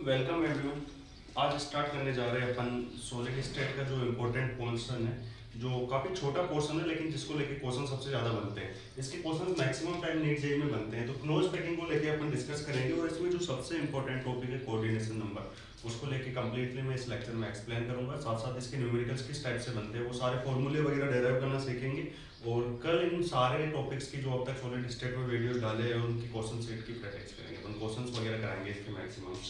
Welcome everyone. आज start करने जा रहे हैं अपन सॉलिड स्टेट का जो इम्पोर्टेंट पोर्शन है, जो काफ़ी छोटा पोर्शन है लेकिन जिसको लेके क्वेश्चन सबसे ज़्यादा बनते हैं। इसके question maximum time NEET JEE में बनते हैं, तो क्लोज पैकिंग को लेके अपन डिस्कस करेंगे। और इसमें जो सबसे इंपॉर्टेंट टॉपिक है कोऑर्डिनेशन नंबर, उसको लेके कंप्लीटली मैं इस लेक्चर में एक्सप्लेन करूंगा। साथ साथ इसके न्यूमेरिकल्स किस टाइप से बनते हैं, वो सारे फॉर्मूले वगैरह डेराइव करना सीखेंगे। और कल इन सारे टॉपिक्स की जो अब तक सॉलिड स्टेट में वीडियो डाले हैं उनकी क्वेश्चन सेट की प्रैक्टिस करेंगे, अपन क्वेश्चंस वगैरह कराएंगे इसके मैक्सिमम।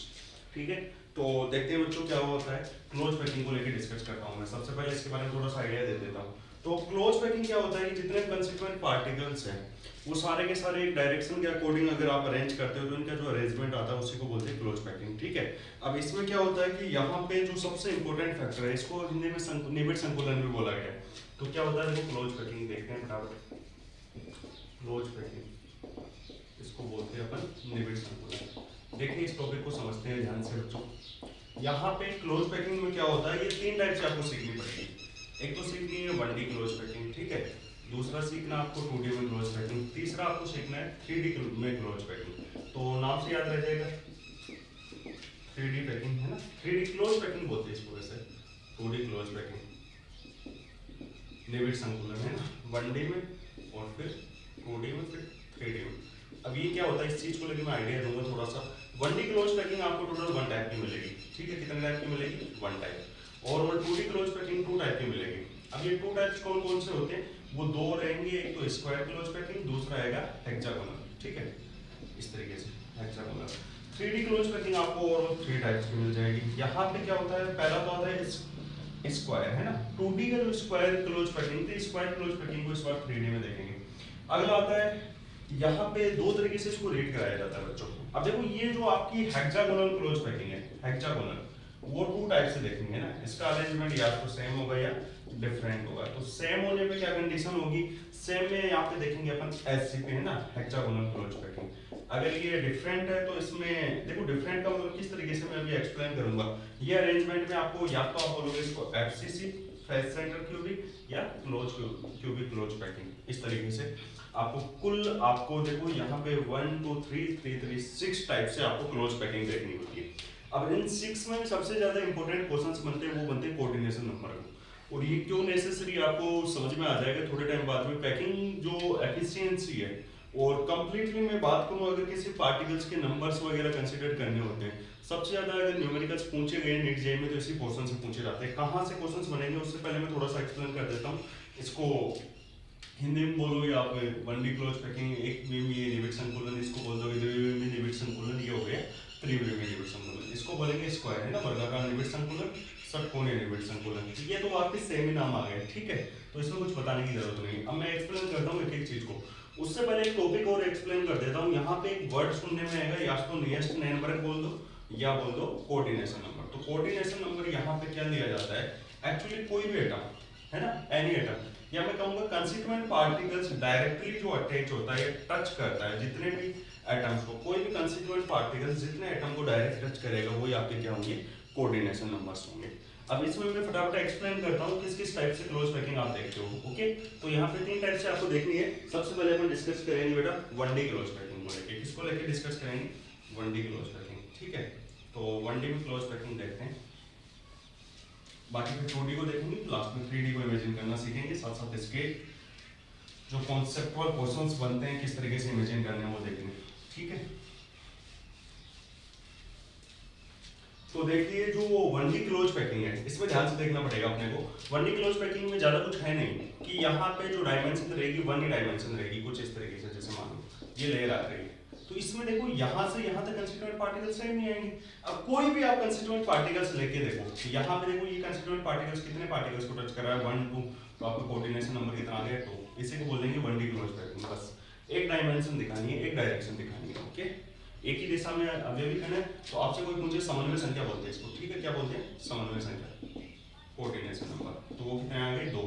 ठीक है, तो देखते हैं बच्चों क्या होता है। क्लोज पैकिंग को लेकर डिस्कस करता हूँ मैं। सबसे पहले इसके बारे में थोड़ा सा आइडिया दे देता हूँ। तो क्लोज पैकिंग क्या होता है कि जितने कंस्टिट्यूएंट पार्टिकल्स हैं वो सारे के सारे एक डायरेक्शन के अकॉर्डिंग अगर आप अरेंज करते हो तो इनका जो अरेंजमेंट आता है उसी को बोलते हैं क्लोज पैकिंग। ठीक है, अब इसमें क्या होता है कि यहाँ पे जो सबसे इंपॉर्टेंट फैक्टर है, इसको हिंदी में निबिड़ संकुलन भी बोला गया है। तो क्या होता है, देखो क्लोज पैकिंग देखते हैं फटाफट। क्लोज पैकिंग इसको बोलते हैं अपन निबिड़ संकुलन। देखिए इस टॉपिक को समझते हैं ध्यान से बच्चों। यहाँ पे क्लोज पैकिंग में क्या होता है, ये तीन टाइप से आपको सीखनी पड़ेगी। एक तो सीखनी है 1D क्लोज पैकिंग, ठीक है। दूसरा सीखना आपको 2D में क्लोज पैकिंग। तीसरा आपको सीखना है 3D में क्लोज पैकिंग। तो नाम से याद रह जाएगा 3D पैकिंग है ना, 3D क्लोज पैकिंग बोलते हैं इसको वैसे। 2D क्लोज पैकिंग निबिड़ संकुलन है ना, 1D में और फिर 2D में फिर 3D में। अब ये क्या होता है, इस चीज को लेकर मैं आइडिया दूंगा थोड़ा सा। 1D क्लोज पैकिंग आपको टोटल 1 टाइप की मिलेगी, ठीक है। कितने टाइप की मिलेगी? 1 टाइप। और 2D क्लोज पैकिंग 2 टाइप की मिलेगी। अब ये 2 टाइप्स कौन कौन से होते हैं, वो दो रहेंगे। एक तो स्क्वायर क्लोज पैकिंग, दूसरा आएगा हेक्सागोनल, ठीक है, इस तरीके से हेक्सागोनल। 3D क्लोज पैकिंग आपको और 3 टाइप्स की मिल जाएगी। यहाँ पे क्या होता है, पहला तो आता है स्क्वायर है ना, 2D का जो स्क्वायर क्लोज पैकिंग थी, स्क्वायर क्लोज पैकिंग को इस बार 3D में देखेंगे। अगला आता है, यहाँ पे दो तरीके से इसको रेट कराया जाता है बच्चों। अब देखो ये जो आपकी हेक्सागोनल क्लोज पैकिंग है, हेक्सागोनल, वो 2 टाइप से देखेंगे ना। इसका अरेंजमेंट या तो सेम होगा या डिफरेंट होगा। तो सेम होने पे क्या कंडीशन होगी, सेम में यहाँ पे देखेंगे अपन एससीपी है ना, हेक्सागोनल क्लोज पैकिंग। अगर ये डिफरेंट है तो इसमें देखो डिफरेंट का मतलब किस तरीके से मैं अभी एक्सप्लेन करूंगा। ये अरेंजमेंट में आपको या तो आप बोलोगे इसको एफसीसी, फेस सेंटर क्यूबिक, या क्लोज क्यूबिक क्लोज पैकिंग, इस तरीके से आपको कुल आपको देखो यहाँ पे 1 2 3 3 3 6 टाइप से आपको क्लोज पैकिंग देखनी होती है। अब इन 6 में सबसे ज्यादा इंपॉर्टेंट क्वेश्चंस बनते हैं, वो बनते हैं कोऑर्डिनेशन नंबर। और ये क्यों नेसेसरी आपको समझ में आ जाएगा थोड़े टाइम बाद में। पैकिंग जो एफिशिएंसी है, और कंप्लीटली मैं बात करूं अगर किसी पार्टिकल्स के नंबर्स वगैरह कंसीडर करने होते हैं, सबसे ज्यादा अगर न्यूमेरिकल्स पूछे गए नीट जेईई में तो इसी पोर्शन से पूछे जाते हैं। कहाँ से क्वेश्चंस बनेंगे उससे पहले मैं थोड़ा सा एक्सप्लेन कर देता हूँ इसको। हिंदी में बोलोगे आप 1D क्लोज पैकिंग, एक में ये निबिड़ संकुलन इसको बोल दोगे, द्विवीमीय में निबिड़ संकुलन ये हो गया, त्रिवीमीय में निबिड़ संकुलन इसको बोलेंगे स्क्वायर है ना, वर्गाकार निबिड़ संकुलन, षटकोणीय निबिड़ संकुलन। ये तो आपके सेम ही नाम आ गए, ठीक है। तो इसमें कुछ बताने की जरूरत नहीं। अब मैं एक्सप्लेन करता हूँ एक एक चीज को। उससे पहले एक टॉपिक और एक्सप्लेन कर देता हूँ। यहाँ पे एक वर्ड सुनने में आएगा, या तो नियरेस्ट नंबर बोल दो या बोल दो कोऑर्डिनेशन नंबर। तो कोऑर्डिनेशन नंबर यहाँ पे क्या लिया जाता है, एक्चुअली कोई भी एटम है ना, एनी एटम, या मैं कहूंगा कंस्टिट्यूएंट पार्टिकल्स डायरेक्टली जो अटैच होता है, टच करता है जितने भी एटम्स को, कोई भी कंस्टिट्यूएंट पार्टिकल्स जितने एटम को डायरेक्ट टच करेगा वही आपके क्या होंगे, कोऑर्डिनेशन नंबर्स होंगे। अब इसमें मैं फटाफट एक्सप्लेन करता हूँ किस किस टाइप से क्लोज पैकिंग आप देखते हो। ओके, तो यहाँ पे 3 टाइप से आपको देखनी है। सबसे पहले अपन डिस्कस करेंगे बेटा 1D क्लोज पैकिंग को लेके। किसको लेके डिस्कस करेंगे, 1D क्लोज पैकिंग, ठीक है। तो 1D में क्लोज पैकिंग देखते हैं, बाकी फिर 2D को देखेंगे, लास्ट में 3D को इमेजिन करना सीखेंगे। साथ साथ इसके जो कॉन्सेप्चुअल क्वेश्चंस बनते हैं किस तरीके से इमेजिन करने हैं वो देखेंगे, ठीक है। तो देखिए जो 1D क्लोज पैकिंग है, इसमें ध्यान से देखना पड़ेगा अपने को। 1D क्लोज पैकिंग में ज्यादा कुछ है नहीं कि यहाँ पे जो डायमेंशन रहेगी 1 ही डायमेंशन रहेगी, कुछ इस तरीके से। जैसे मान लो ये लेयर आ रही है, तो इसमें देखो यहाँ से यहाँ तक कंस्टिट्यूएंट पार्टिकल्स सेम नहीं आएंगे। अब कोई भी आप कंस्टिट्यूएंट पार्टिकल्स लेके देखो, यहाँ पे देखो ये कंस्टिट्यूएंट पार्टिकल्स कितने पार्टिकल्स को टच कर रहा है, 1 2, तो आपका कोऑर्डिनेशन नंबर कितना आ गया, तो इसी को बोलेंगे 1D क्लोज पैकिंग। बस एक डायमेंशन दिखानी है, एक डायरेक्शन दिखानी है, ओके। एक ही दिशा में अवयवी कण है, तो आपसे कोई पूछे समन्वय संख्या बोलते हैं इसको, ठीक है। क्या बोलते हैं, समन्वय संख्या, कोऑर्डिनेशन नंबर। तो वो कितने आ गए, 2।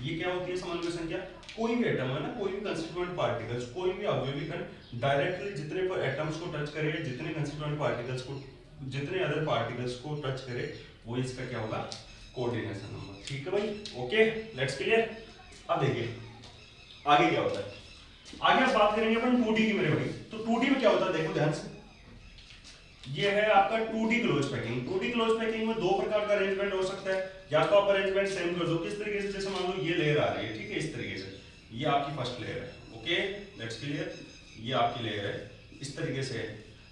ये क्या होती है समन्वय संख्या, कोई भी एटम है ना, कोई भी कंस्टिट्यूएंट पार्टिकल्स, कोई भी अवयवी कण डायरेक्टली जितने पर एटम्स को टच करे, जितने कंस्टिट्यूएंट पार्टिकल्स को, जितने अदर पार्टिकल्स को टच करे, वो इसका क्या होगा, कोऑर्डिनेशन नंबर, ठीक है भाई। Okay, let's clear. अब देखिए आगे क्या होता है। आगे आप बात करेंगे अपन 2D की मेरे भाई। तो 2D में क्या होता है, देखो ध्यान से। ये है आपका 2D close packing. 2D close packing में दो प्रकार का अरेंजमेंट हो सकता है, या तो आप अरेंजमेंट सेम कर दो, किस तरीके से, जैसे मान लो ये लेयर आ रही है, ठीक है, इस तरीके से, ये आपकी फर्स्ट लेयर है, ओके दैट्स क्लियर, ये आपकी लेयर है, इस तरीके से है।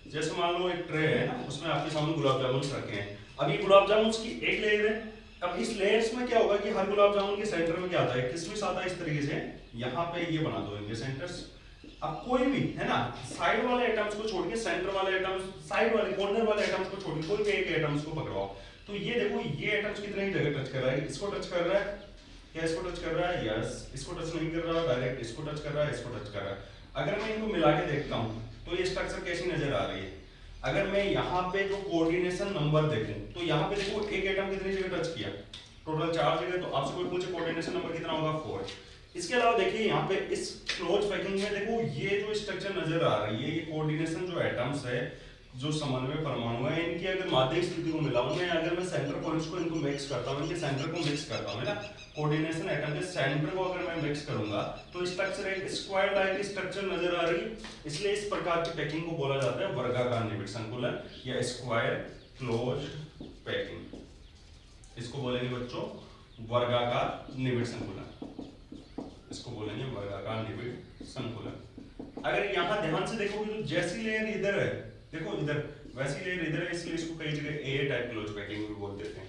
जैसे मान लो एक ट्रे है ना, उसमें आपके सामने गुलाब जामुन रखे हैं, अब ये गुलाब जामुन की एक लेयर है। अब इस लेयर्स में क्या होगा कि हर गुलाब जामुन के सेंटर में क्या आता है, किसमिस आता है, इस तरीके से यहाँ पे ये बना दो इनके सेंटर्स। अब कोई भी है ना, साइड वाले आइटम्स को छोड़ के सेंटर वाले आइटम्स, साइड वाले कॉर्नर वाले आइटम्स को छोड़ के कोई भी एक आइटम्स को पकड़वाओ। तो ये देखो, ये आइटम्स कितने ही जगह टच कर रहा है, इसको टच कर रहा है या इसको टच कर रहा है, यस, इसको टच नहीं कर रहा, डायरेक्ट इसको टच कर रहा है, इसको टच कर रहा है। अगर मैं इनको मिला के देखता हूँ तो ये स्ट्रक्चर कैसी नजर आ रही है। अगर मैं यहाँ पे जो कोऑर्डिनेशन नंबर देखूं तो यहाँ पे देखो एक आइटम कितनी जगह टच किया, टोटल 4 जगह। तो आपसे कोई पूछे कोऑर्डिनेशन नंबर कितना होगा, 4। इसके अलावा देखिए यहाँ पे इस क्लोज पैकिंग में देखो, ये जो स्ट्रक्चर नजर आ रही है, ये कोऑर्डिनेशन जो एटम्स है, जो समन्वय परमाणु है, इनकी अगर माध्यिक स्थिति को मिलाऊं मैं, अगर मैं सेंटर पॉइंट्स को इनको मिक्स करता हूं, इनके सेंटर को मिक्स करता हूं, है ना, कोऑर्डिनेशन एटम के सेंटर को अगर मैं मिक्स करूंगा तो स्ट्रक्चर एक स्क्वायर टाइप स्ट्रक्चर नजर आ रही है। इसलिए इस प्रकार की पैकिंग को बोला जाता है वर्गाकार निबिड़ संकुलन या स्क्वायर क्लोज पैकिंग। इसको बोलेंगे बच्चों वर्गाकार निबिड़ संकुलन, इसको बोलेंगे वर्गाकार निबिड़ संकुलन। अगर यहां ध्यान से देखोगे तो जैसी लेयर इधर है, देखो इधर, वैसी लेयर इधर है, इसलिए इसको कई जगह ए टाइप क्लोज पैकिंग भी बोल देते हैं,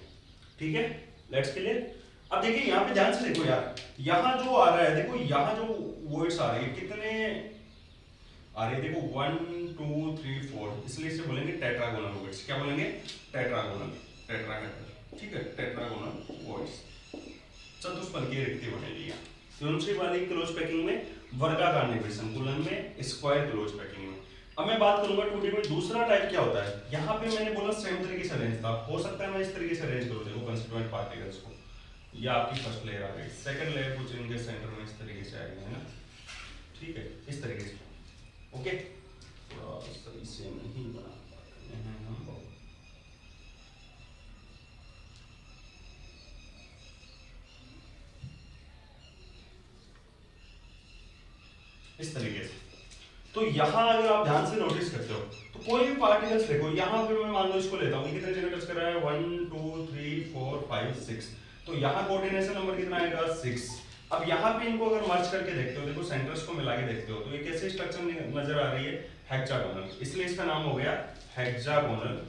ठीक है, लेट्स क्लियर। अब देखिए यहाँ पे ध्यान से देखो यार, यहाँ जो आ रहा है, देखो यहाँ जो वर्ड्स आ रहे हैं, कितने आ रहे हैं, देखो 1 2 3 4, इसलिए इसे बोलेंगे टेट्रागोनल वर्ड्स। क्या बोलेंगे, टेट्रागोनल, टेट्राहेड्रल, ठीक है, टेट्रागोनल वर्ड्स, चतुष्फलकीय रिक्ति बनेगी। दूसरी वाली क्लोज पैकिंग में वर्गाकार निबिड़ संकुलन में, स्क्वायर क्लोज पैकिंग में। अब मैं बात करूंगा 2D में दूसरा टाइप क्या होता है। यहाँ पे मैंने बोला सेम तरीके से अरेंज था, हो सकता है मैं इस तरीके से अरेंज करूं, देखो कंस्टिट्यूएंट पार्टिकल्स को, ये आपकी फर्स्ट लेयर आ गई, सेकंड लेयर कुछ इनके सेंटर में इस तरीके से आएगी, है ना, ठीक है, इस तरीके से, ओके, थोड़ा सही से नहीं बना पाते हैं हम, इस तरीके से। तो यहाँ अगर आप ध्यान से नोटिस करते हो तो कोई भी पार्टिकल्स देखो, यहाँ पे मैं मान लो इसको लेता हूँ, ये कितने जगह टच कर रहा है, 1 2 3 4 5 6, तो यहाँ कोऑर्डिनेशन नंबर कितना आएगा, 6। अब यहाँ पे इनको अगर मर्ज करके देखते हो, देखो सेंटर्स को मिला के देखते हो, तो ये कैसे स्ट्रक्चर नजर आ रही है, हेक्सागोनल, इसलिए इसका नाम हो गया हेक्सागोनल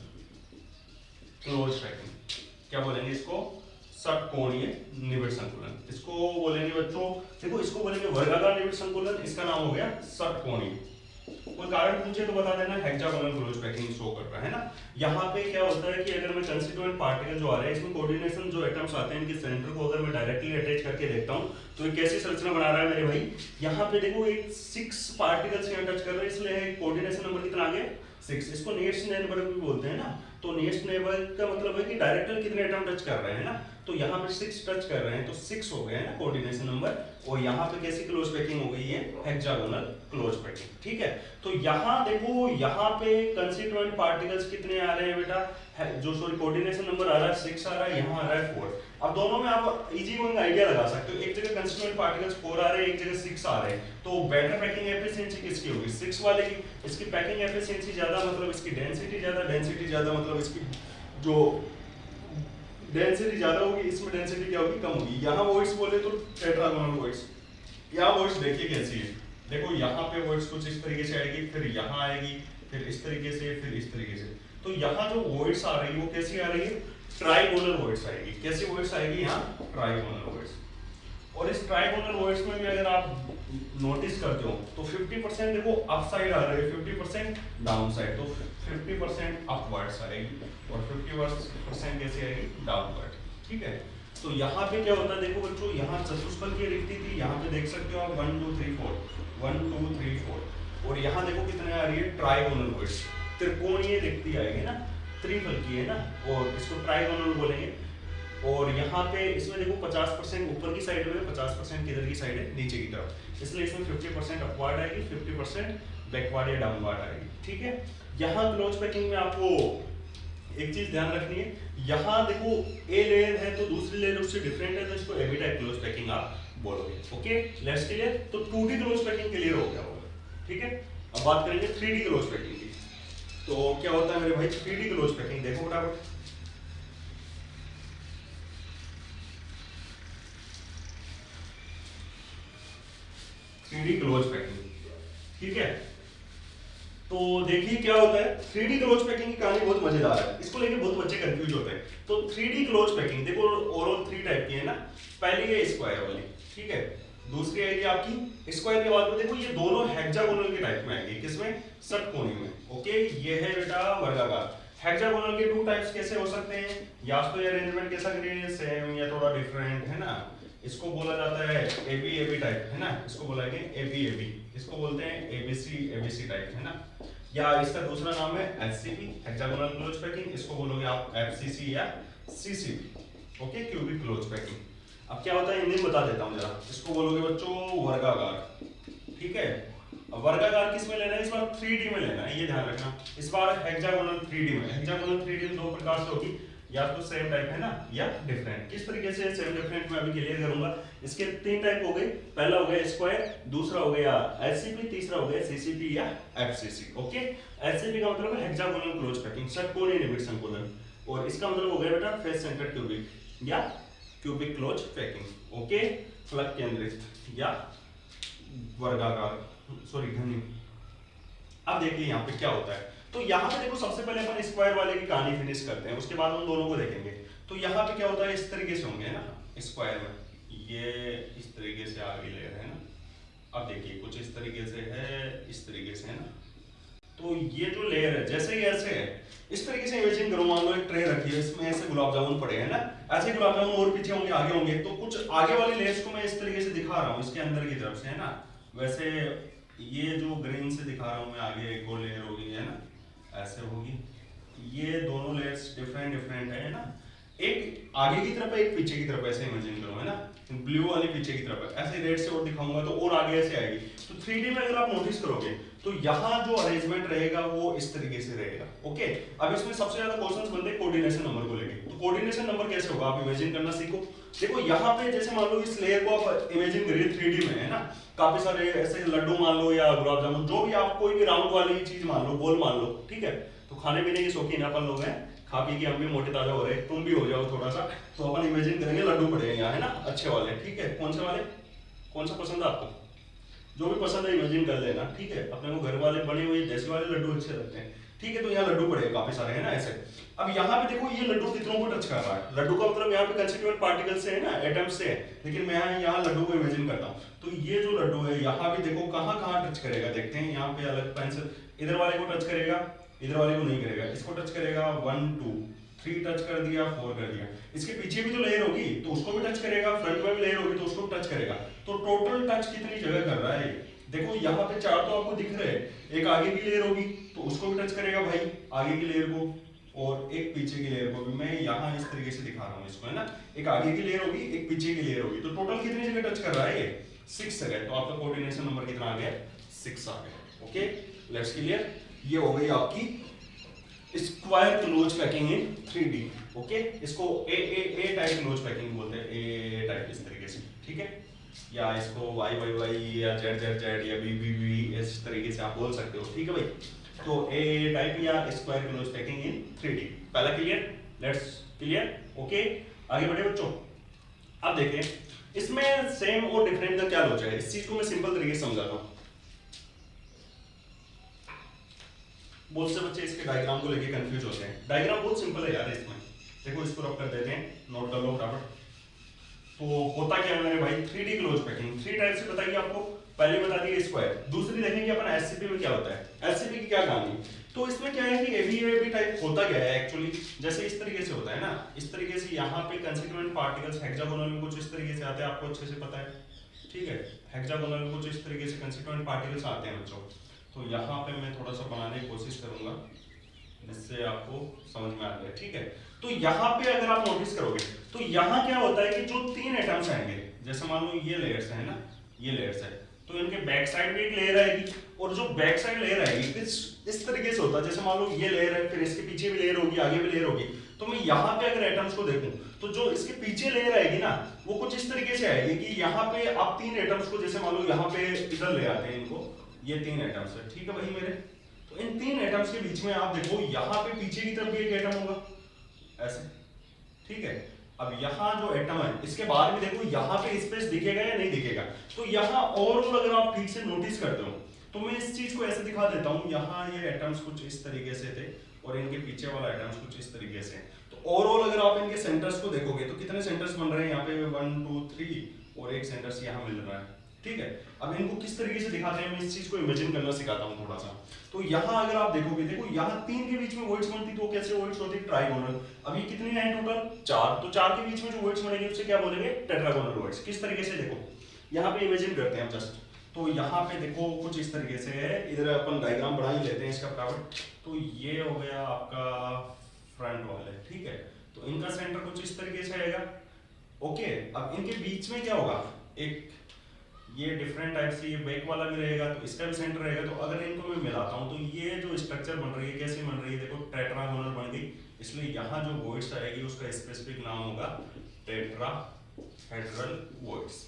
क्लोज पैकिंग। क्या बोलेंगे इसको, षटकोणीय निबिड़ संकुलन, इसको बोलेंगे बच्चों, देखो इसको बोलेंगे वर्गाकार निबिड़ संकुलन, इसका नाम हो गया षटकोणीय। कोई कारण पूछे तो बता देना, हेक्सागोनल क्लोज पैकिंग शो कर रहा है ना। यहाँ पे क्या होता है कि अगर मैं कंस्टिट्यूएंट पार्टिकल जो आ रहे हैं, इसमें कोऑर्डिनेशन जो एटम्स आते हैं, इनके सेंटर को अगर मैं डायरेक्टली अटैच करके देखता हूँ तो ये कैसी संरचना बना रहा है मेरे भाई। यहाँ पे देखो एक 6 पार्टिकल्स यहाँ टच कर रहे हैं, इसलिए कोऑर्डिनेशन नंबर कितना आ गया, 6। इसको नियरेस्ट नेबर भी बोलते हैं ना, तो नियरेस्ट नेबर का मतलब है कि डायरेक्टली कितने एटम टच कर रहे हैं ना, तो यहाँ पे 6 टच कर रहे हैं, तो 6 हो गए हैं ना कोऑर्डिनेशन नंबर। और यहाँ पे कैसी क्लोज पैकिंग हो गई है, हेक्सागोनल क्लोज पैकिंग, ठीक है। तो यहाँ देखो, यहाँ पे कंस्टिट्यूएंट पार्टिकल्स कितने आ रहे हैं बेटा, जो सॉरी कोऑर्डिनेशन नंबर आ रहा है 6 आ रहा है, यहाँ आ रहा है 4। अब दोनों में आप इजी गोइंग आइडिया लगा सकते हो, एक जगह कंस्टिट्यूएंट पार्टिकल्स 4 आ रहे हैं, एक जगह 6 आ रहे हैं, तो बेटर पैकिंग एफिशिएंसी किसकी होगी, 6 वाले की। इसकी पैकिंग एफिशिएंसी ज्यादा मतलब इसकी डेंसिटी ज्यादा, डेंसिटी ज्यादा मतलब इसकी जो डेंसिटी ज्यादा होगी, इसमें डेंसिटी क्या होगी, कम होगी। यहाँ वॉइस बोले तो टेट्रागोनल वॉइस, यहाँ वॉइस देखिए कैसी है, देखो यहाँ पे वॉइस कुछ इस तरीके से आएगी, फिर यहाँ आएगी, फिर इस तरीके से, फिर इस तरीके से। तो यहाँ जो वॉइस आ रही है वो कैसी आ रही है, ट्राइगोनल वॉइस आएगी। कैसी वॉइस आएगी, यहाँ ट्राइगोनल वॉइस। और इस ट्राइगोनल वॉइस में भी अगर आप नोटिस करते हो तो 50% देखो अप साइड आ रही है, 50% डाउन साइड, तो 50% अपवर्ड्स आएगी और 50% कैसे आएगी, डाउनवर्ड, ठीक है। तो यहाँ पे क्या होता है, देखो बच्चों, यहाँ चतुष्फलकीय रिक्ति थी, यहाँ पे देख सकते हो आप 1 2 3 4, 1 2 3 4, और यहाँ देखो कितने आ रही है, ट्राइगोनल वॉइस, त्रिकोणीय रिक्ति आएगी ना, त्रिफलकीय है ना, और इसको ट्राइगोनल बोलेंगे। और यहाँ पे इसमें देखो 50% ऊपर की साइड में, 50% किधर की साइड है, नीचे की तरफ, इसलिए इसमें 50% अपवर्ड आएगी, 50% बैकवर्ड या डाउनवर्ड आएगी, ठीक है। यहाँ क्लोज पैकिंग में आपको एक चीज ध्यान रखनी है, यहाँ देखो ए लेयर है तो दूसरी लेयर उससे डिफरेंट है, तो इसको एबी टाइप क्लोज पैकिंग आप बोलोगे, ओके, लेट्स क्लियर। तो 2D क्लोज पैकिंग क्लियर हो गया होगा, ठीक है। अब बात करेंगे 3D क्लोज पैकिंग की। तो क्या होता है मेरे भाई 3D क्लोज पैकिंग, देखो फटाफट। 3D क्लोज पैकिंग, ठीक है। तो देखिए क्या होता है, 3D क्लोज पैकिंग की कहानी बहुत मजेदार है, इसको लेके बहुत बच्चे कंफ्यूज होते हैं। तो 3D क्लोज पैकिंग देखो ओवरऑल 3 टाइप की है ना। पहली है स्क्वायर वाली, ठीक है। दूसरी आएगी आपकी स्क्वायर के बाद में देखो ये दोनों हेक्सागोनल के टाइप में आएगी, किसमें, षटकोणी में। ओके, ये है बेटा वर्गाकार। हेक्सागोनल के 2 टाइप्स कैसे हो सकते हैं, या तो ये अरेंजमेंट कैसा करिए सेम या थोड़ा डिफरेंट है ना। इसको बोला जाता है एबी एबी टाइप है ना, इसको बोलेंगे एबी एबी, इसको बोलते हैं एबीसी एबीसी टाइप है ना। या इसका दूसरा नाम है एचसीपी हेक्सागोनल क्लोज पैकिंग, इसको बोलोगे आप एफसीसी या CCP. Okay, cubic close packing. अब क्या होता है हिंदी में बता देता हूं जरा, इसको बोलोगे बच्चों वर्गाकार, ठीक है। अब वर्गाकार किस में लेना है, इस बार 3D में लेना है, ये ध्यान रखना। इस बार हेक्सागोनल 3D में, हेक्सागोनल 3D में 2 प्रकार से होगी, या तो सेम टाइप है ना या डिफरेंट। किस तरीके से सेम डिफरेंट मैं अभी क्लियर करूंगा। इसके 3 टाइप हो गए, पहला हो गया स्क्वायर, दूसरा हो गया एचसीपी, तीसरा हो गया सीसीपी या एफसीसी। ओके, एचसीपी का मतलब है हेक्सागोनल क्लोज पैकिंग, षटकोणीय निबिड़ संकुलन, और इसका मतलब हो गया बेटा फेस सेंटर क्यूबिक या क्यूबिक क्लोज पैकिंग। ओके, फलक केंद्रित या वर्गाकार, सॉरी घनी। अब देखिए यहाँ पे क्या होता है, तो यहाँ पे देखो सबसे पहले अपन स्क्वायर वाले की कहानी फिनिश करते हैं, उसके बाद हम दोनों को देखेंगे। तो यहाँ पे क्या होता है, इस तरीके से होंगे ना स्क्वायर में, ये इस तरीके से आगे लेयर है ना। अब देखिए कुछ इस तरीके से है, इस तरीके से है ना। तो ये जो लेयर है जैसे ही ऐसे है, इस तरीके से इमेजिन करो, मान लो एक ट्रे रखी है, इसमें ऐसे गुलाब जामुन पड़े हैं ना, ऐसे गुलाब जामुन और पीछे होंगे आगे होंगे, तो कुछ आगे वाली लेयर्स को मैं इस तरीके से दिखा रहा हूँ इसके अंदर की तरफ से है ना। वैसे ये जो ग्रीन से दिखा रहा हूँ मैं आगे एक और लेयर होगी है ना, ऐसे होगी। ये दोनों लेयर्स डिफरेंट डिफरेंट है ना, एक आगे की तरफ है एक पीछे की तरफ, ऐसे इमेजिन करो है ना। ब्लू वाली पीछे की तरफ है, ऐसे रेड से और दिखाऊंगा तो और आगे ऐसे आएगी। तो 3D में अगर आप नोटिस करोगे तो यहाँ जो अरेंजमेंट रहेगा वो इस तरीके से रहेगा। ओके, अब इसमें सबसे ज्यादा क्वेश्चंस बनते हैं कोऑर्डिनेशन नंबर को लेके। तो कोऑर्डिनेशन नंबर कैसे होगा, आप इमेजिन करना सीखो। देखो यहाँ पे जैसे मान लो इस लेयर को आप इमेजिन करिए 3D में है ना, काफी सारे ऐसे लड्डू मान लो या गुलाब जामुन, जो भी आप कोई भी राउंड वाली चीज मान लो, गोल मान लो, ठीक है। तो खाने पीने के शौकीन अपन लोग हैं, खा पी के हम भी मोटे ताजा हो रहे हैं, तुम भी हो जाओ थोड़ा सा। तो अपन इमेजिन करेंगे लड्डू पड़े हैं यहाँ है ना, अच्छे वाले, ठीक है। कौन से वाले, कौन सा पसंद है आपको, जो भी पसंद है इमेजिन कर लेना, ठीक है। अपने को घर वाले बने हुए देसी वाले लड्डू अच्छे लगते हैं, ठीक है। तो यहाँ लड्डू पड़े हैं काफी सारे है ना ऐसे। अब यहाँ पे देखो ये लड्डू कितनों को टच कर रहा है, लड्डू का मतलब यहाँ पे कंस्टिट्यूएंट पार्टिकल से है ना, एटम्स से है, लेकिन मैं यहाँ लड्डू को इमेजिन करता हूँ। तो ये जो लड्डू है यहाँ भी देखो कहाँ कहाँ टच करेगा, देखते हैं। यहाँ पे अलग पेंसिल इधर वाले को टच करेगा, इधर वाले को नहीं करेगा, इसको टच करेगा 1 2 3 टच कर दिया, 4 कर दिया। इसके पीछे भी तो लेयर होगी तो उसको भी टच करेगा, फ्रंट में भी लेयर होगी तो उसको भी टच करेगा। तो टोटल टच कितनी जगह कर रहा है, देखो यहाँ पे 4 तो आपको दिख रहे हैं, एक आगे की लेयर होगी तो उसको भी टच करेगा भाई, आगे की लेयर को, और एक पीछे की लेयर को भी। मैं यहाँ इस तरीके से दिखा रहा हूँ इसको है ना, एक आगे की लेयर होगी एक पीछे की लेयर होगी। तो टोटल कितनी जगह टच कर रहा है, ये 6 जगह। तो आपका कोऑर्डिनेशन नंबर कितना आ गया, 6 आ गया। Okay, let's clear. ये हो गई आपकी square close packing in 3D। Okay, इसको ए टाइप क्लोज पैकिंग बोलते हैं, ए टाइप इस तरीके से, ठीक है। या इसको वाई वाई वाई या जेड जेड जेड या बी बी बी इस तरीके से आप बोल सकते हो, ठीक है भाई। तो ए टाइप या square close packing in 3D, पहला क्लियर, लेट्स क्लियर। ओके, आगे बढ़े बच्चों। अब देखें इसमें सेम और डिफरेंट का क्या लॉजिक है, इस चीज को मैं सिंपल तरीके से समझाता हूँ। बहुत से बच्चे इसके डायग्राम को लेके कंफ्यूज होते हैं, डायग्राम बहुत सिंपल है यार इसमें। देखो इसको रब कर देते हैं, नोट कर लो फटाफट। तो होता क्या है मेरे भाई, 3D क्लोज पैकिंग 3 टाइप से बताइए आपको। पहले बता दिए स्क्वायर, दूसरी देखेंगे अपन एससीपी में क्या होता है, एससीपी की क्या कहानी। तो इसमें क्या है कि एबी टाइप होता क्या है एक्चुअली, जैसे इस तरीके से होता है ना, इस तरीके से यहाँ पे कंस्टिट्यूएंट पार्टिकल्स हेक्सागोनल में कुछ इस तरीके से आते हैं, आपको अच्छे से पता है, ठीक है। हेक्सागोनल में कुछ इस तरीके से कंस्टिट्यूएंट पार्टिकल्स आते हैं बच्चों। तो यहाँ पे मैं थोड़ा सा बनाने की कोशिश करूंगा जिससे आपको समझ में आ जाए, ठीक है। तो यहाँ पे अगर आप नोटिस करोगे तो यहाँ क्या होता है कि जो 3 एटम्स आएंगे, जैसे मान लो ये लेयर्स है ना, ये लेयर्स है, तो इनके बैक साइड में एक लेयर आएगी, और जो बैक साइड लेयर आएगी इस तरीके से होता है, जैसे मान लो ये लेयर है, फिर इसके पीछे भी लेयर होगी, आगे भी लेयर होगी। तो मैं यहाँ पे अगर एटम्स को देखूं तो जो इसके पीछे लेयर आएगी ना, वो कुछ इस तरीके से आएगी कि यहाँ पे आप 3 एटम्स को, जैसे मान लो यहाँ पे इधर ले आते हैं इनको, ये 3 एटम्स है, ठीक है भाई मेरे। तो इन तीन एटम्स के बीच में आप देखो यहाँ पे पीछे की तरफ भी एक एटम होगा ऐसे, ठीक है। अब यहाँ जो एटम है इसके बाहर भी देखो यहाँ पे स्पेस दिखेगा या नहीं दिखेगा। तो यहाँ ओवरऑल अगर आप ठीक से नोटिस करते हो तो मैं इस चीज को ऐसे दिखा देता हूँ। यहाँ ये एटम्स कुछ इस तरीके से थे और इनके पीछे वाला एटम्स कुछ इस तरीके से। तो ओवरऑल अगर आप इनके सेंटर्स को देखोगे तो कितने सेंटर्स बन रहे हैं यहाँ पे 1 2 3 और एक सेंटर्स यहाँ मिल रहा है, ठीक है। अब इनको किस तरीके से दिखाते हैं मैं इस चीज को इमेजिन करना सिखाता हूँ थोड़ा सा। तो यहाँ अगर आप देखोगे, देखो यहाँ तीन के बीच में वॉइड्स बनती तो कैसे वॉइड्स होती ट्राइगोनल। अब ये कितनी है टोटल 4, तो 4 के बीच में जो वॉइड्स बनेंगे उसे क्या बोलेंगे टेट्रागोनल वॉइड्स। किस तरीके से देखो यहाँ पे इमेजिन करते हैं जस्ट। तो यहाँ पे देखो कुछ इस तरीके से है, इधर अपन डायग्राम बना ही लेते हैं इसका फटाफट। तो ये हो गया आपका फ्रंट वाले, ठीक है। तो इनका सेंटर कुछ इस तरीके से आएगा, ओके। अब इनके बीच में क्या होगा, एक ये डिफरेंट टाइप से ये बैक वाला भी रहेगा तो इसका भी सेंटर रहेगा। तो अगर इनको मैं मिलाता हूँ तो ये जो स्ट्रक्चर बन रही है कैसे बन रही है, देखो टेट्रागोनल बन गई। इसलिए यहाँ जो वॉइड्स आएगी उसका स्पेसिफिक नाम होगा टेट्राहेड्रल वॉइड्स,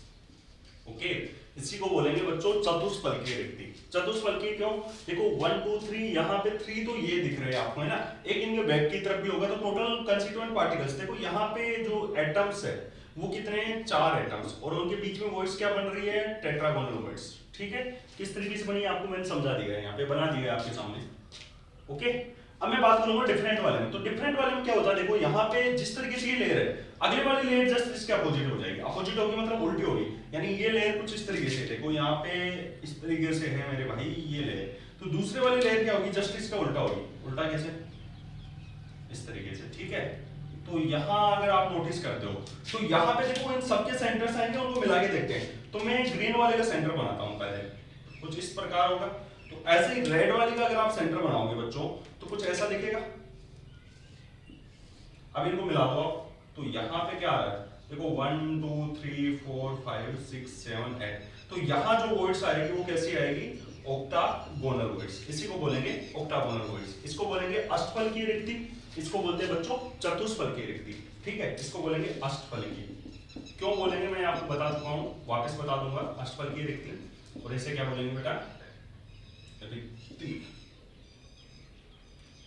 ओके। इसी को बोलेंगे बच्चों चतुष्फलकीय रिक्ति। चतुष्फलकीय क्यों, देखो 1 2 3 यहाँ पे 3 तो ये दिख रहे हैं आपको, है ना। एक इनके बैक की तरफ भी होगा तो टोटल कंस्टिट्यूएंट पार्टिकल्स देखो यहाँ पे जो एटम्स है वो कितने हैं 4 एटम्स और उनके बीच में वॉइड्स क्या बन रही है टेट्रागोनल वॉइड्स, ठीक है। किस तरीके से बनी आपको मैंने समझा दिया है, यहाँ पे बना दिया है आपके सामने, ओके। अब मैं बात करूंगा डिफरेंट वाले में। तो डिफरेंट वाले में क्या होता है, देखो यहाँ पे जिस तरीके से ये लेयर है अगले वाली लेयर जस्ट इसके अपोजिट हो जाएगी। अपोजिट होगी मतलब उल्टी होगी, यानी ये लेयर कुछ इस तरीके से, देखो यहाँ पे इस तरीके से है मेरे भाई ये लेयर। तो दूसरे वाली लेयर क्या होगी, जस्ट इसका उल्टा होगी। उल्टा कैसे, इस तरीके से, ठीक है। तो यहाँ अगर आप नोटिस करते हो तो यहाँ पे देखो इन सबके सेंटर्स आएंगे, उनको मिला के देखते हैं। तो मैं ग्रीन वाले का सेंटर बनाता हूँ पहले, कुछ इस प्रकार होगा। तो ऐसे ही रेड वाली का अगर आप सेंटर बनाओगे बच्चों तो कुछ ऐसा दिखेगा। अब इनको मिला दो आप, तो यहाँ पे क्या आ रहा है, देखो 1 2 3 4 5 6 7 8। तो यहाँ जो वॉइड्स आएगी वो कैसी आएगी, ऑक्टागोनल वॉइड्स। इसी को बोलेंगे ऑक्टागोनल वॉइड्स। इसको बोलेंगे अष्टफलकीय रिक्ति, इसको बोलते हैं बच्चों चतुष्फलकीय रिक्ति, ठीक है। इसको बोलेंगे अष्टफलकीय। क्यों बोलेंगे मैं आपको बता चुका हूं, वापस बता दूंगा। अष्टफलकीय रिक्ति और इसे क्या बोलेंगे बेटा, रिक्ति।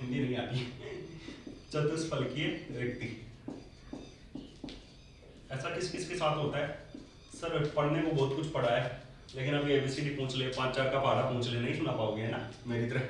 हिंदी नहीं आती चतुष्फलकीय रिक्ति। ऐसा किस किस के साथ होता है, सर पढ़ने को बहुत कुछ पढ़ा है लेकिन अभी एबीसीडी पूछ ले, 5 4 का पहाड़ा पूछ ले, नहीं सुना पाओगे, है ना मेरी तरह।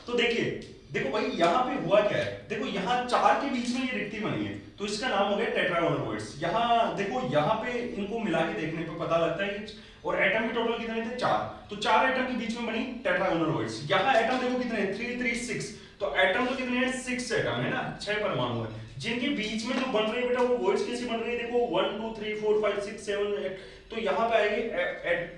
तो देखिए, देखो भाई यहाँ पे हुआ क्या है, देखो यहाँ 4 के बीच में ये रिक्ति बनी है तो इसका नाम हो गया टेट्रागोनल वॉइड्स। यहाँ देखो यहाँ पे इनको मिला के देखने पे पता लगता है, और एटम भी टोटल कितने थे 4, तो 4 एटम के बीच में बनी टेट्रागोनल वॉइड्स। यहाँ एटम देखो कितने हैं 3 3 6, तो एटम तो कितने हैं 6 एटम है ना, 6 परमाणु है जिनके बीच में जो बन रही है बेटा वो वॉइड्स कैसी बन रही है, देखो 1 2 3 4 5 6 7 8। तो यहाँ पे आएगी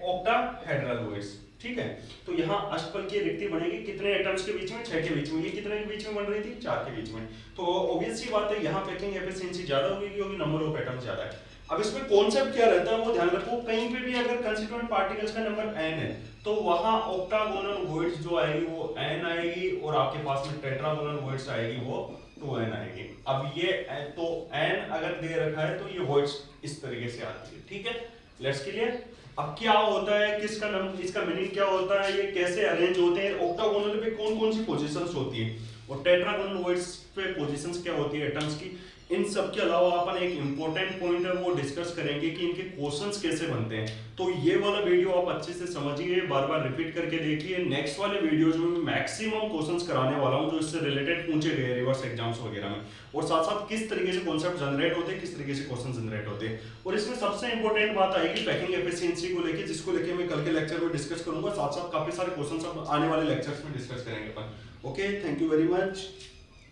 ऑक्टाहेड्रल वॉइड्स, ठीक है। तो यहाँ अष्टफलकीय रिक्ति बनेगी कितने एटम्स के बीच में, 6 के बीच में। ये कितने के बीच में बन रही थी, 4 के बीच में। तो ऑब्वियस सी बात है यहाँ पैकिंग एफिशिएंसी ज्यादा होगी क्योंकि नंबर ऑफ एटम्स ज्यादा है। अब इसमें कॉन्सेप्ट क्या रहता है वो ध्यान रखो, कहीं पे भी अगर कंस्टिट्यूएंट पार्टिकल्स का नंबर n है तो वहां ऑक्टागोनल वॉइड्स जो आएगी वो n आएगी और आपके पास में टेट्रागोनल वॉइड्स आएगी वो 2n आएगी। अब ये तो n अगर दे रखा है तो ये वॉइड्स इस तरीके से आती है, ठीक है। Let's clear. अब क्या होता है, किसका नंबर, इसका मीनिंग क्या होता है, ये कैसे अरेंज होते हैं, ऑक्टागोनल पे कौन कौन सी पोजीशंस होती है और टेट्रागोनल वॉइड्स पे पोजीशंस क्या होती है एटम्स की। इन सब के अलावा अपन एक इंपॉर्टेंट पॉइंट है वो डिस्कस करेंगे कि इनके क्वेश्चंस कैसे बनते हैं। तो ये वाला वीडियो आप अच्छे से समझिए, बार बार रिपीट करके देखिए। नेक्स्ट वाले वीडियोज में मैक्सिमम क्वेश्चंस कराने वाला हूं जो इससे रिलेटेड पूछे गए रिवर्स एग्जाम्स वगैरह में, और साथ साथ किस तरीके से कॉन्सेप्ट जनरेट होते हैं, किस तरीके से क्वेश्चन जनरेट होते हैं। और इसमें सबसे इंपॉर्टेंट बात आएगी पैकिंग एफिशिएंसी को लेकर, जिसको लेकर मैं कल के लेक्चर में डिस्कस करूंगा। साथ साथ काफी सारे क्वेश्चन आने वाले लेक्चर्स में डिस्कस करेंगे अपन। Okay, thank you very much,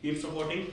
keep supporting.